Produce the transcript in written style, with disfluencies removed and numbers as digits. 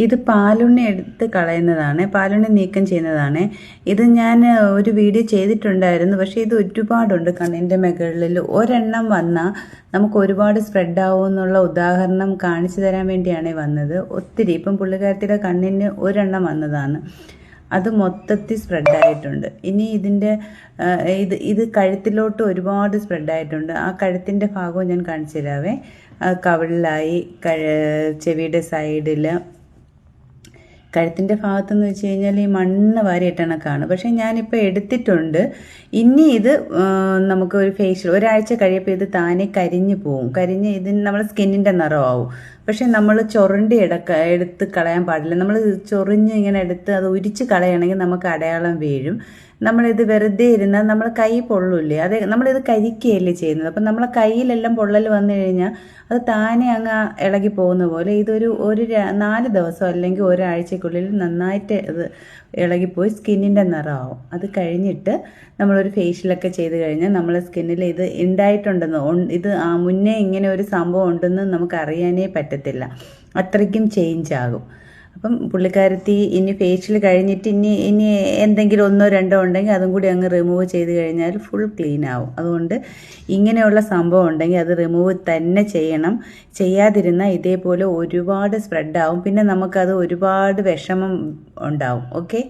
ഇത് പാലുണ്ണി എടുത്ത് കളയുന്നതാണ്, പാലുണ്ണി നീക്കം ചെയ്യുന്നതാണ്. ഇത് ഞാൻ ഒരു വീഡിയോ ചെയ്തിട്ടുണ്ടായിരുന്നു, പക്ഷേ ഇത് ഒരുപാടുണ്ട് കണ്ണിൻ്റെ മുകളിൽ. ഒരെണ്ണം വന്നാൽ നമുക്ക് ഒരുപാട് സ്പ്രെഡ് ആവുമെന്നുള്ള ഉദാഹരണം കാണിച്ചു തരാൻ വേണ്ടിയാണ് വന്നത്. ഒത്തിരി ഇപ്പം പുള്ളിക്കാരത്തിയുടെ കണ്ണിന് ഒരെണ്ണം വന്നതാണ്, അത് മൊത്തത്തിൽ സ്പ്രെഡായിട്ടുണ്ട്. ഇനി ഇതിൻ്റെ ഇത് കഴുത്തിലോട്ട് ഒരുപാട് സ്പ്രെഡായിട്ടുണ്ട്. ആ കഴുത്തിൻ്റെ ഭാഗവും ഞാൻ കാണിച്ചു തരാവേ. കവിളിലായി, ചെവിയുടെ സൈഡിൽ, കഴുത്തിൻ്റെ ഭാഗത്തെന്ന് വെച്ച് കഴിഞ്ഞാൽ ഈ മണ്ണ് വാരിയിട്ടണക്കാണ്. പക്ഷേ ഞാനിപ്പോൾ എടുത്തിട്ടുണ്ട്. ഇനി ഇത് നമുക്ക് ഒരു ഫേഷ്യൽ ഒരാഴ്ച കഴിയപ്പോൾ ഇത് താനെ കരിഞ്ഞു പോവും. കരിഞ്ഞ് ഇതിന് നമ്മുടെ സ്കിന്നിൻ്റെ നിറമാവും. പക്ഷെ നമ്മൾ ചൊറിണ്ടി എടുത്ത് കളയാൻ പാടില്ല. നമ്മൾ ചൊറിഞ്ഞ് ഇങ്ങനെ എടുത്ത് അത് ഉരിച്ച് കളയണമെങ്കിൽ നമുക്ക് അടയാളം വീഴും. നമ്മളിത് വെറുതെ ഇരുന്നാൽ നമ്മൾ കൈ പൊള്ളില്ലേ, അതെ നമ്മളിത് കരിക്കുകയല്ലേ ചെയ്യുന്നത്. അപ്പം നമ്മളെ കയ്യിലെല്ലാം പൊള്ളൽ വന്നു കഴിഞ്ഞാൽ അത് താനെ അങ്ങ് ഇളകി പോകുന്ന പോലെ ഇതൊരു 4 ദിവസം അല്ലെങ്കിൽ ഒരാഴ്ചക്കുള്ളിൽ നന്നായിട്ട് ഇത് ഇളകിപ്പോയി സ്കിന്നിൻ്റെ നിറമാവും. അത് കഴിഞ്ഞിട്ട് നമ്മളൊരു ഫേഷ്യലൊക്കെ ചെയ്ത് കഴിഞ്ഞാൽ നമ്മളെ സ്കിന്നിൽ ഇത് ഉണ്ടായിട്ടുണ്ടെന്ന്, ഇത് മുന്നേ ഇങ്ങനെ ഒരു സംഭവം ഉണ്ടെന്ന് നമുക്ക് അറിയാനേ പറ്റത്തില്ല. അത്രയ്ക്കും ചേഞ്ച് ആകും. അപ്പം പുള്ളിക്കാരത്തി ഇനി ഫേഷ്യൽ കഴിഞ്ഞിട്ട് ഇനി എന്തെങ്കിലും 1 or 2 ഉണ്ടെങ്കിൽ അതും കൂടി അങ്ങ് റിമൂവ് ചെയ്ത് കഴിഞ്ഞാൽ ഫുൾ ക്ലീൻ ആവും. അതുകൊണ്ട് ഇങ്ങനെയുള്ള സംഭവം ഉണ്ടെങ്കിൽ അത് റിമൂവ് തന്നെ ചെയ്യണം. ചെയ്യാതിരുന്നാൽ ഇതേപോലെ ഒരുപാട് സ്പ്രെഡ് ആവും. പിന്നെ നമുക്കത് ഒരുപാട് വിഷമം ഉണ്ടാവും. ഓക്കെ.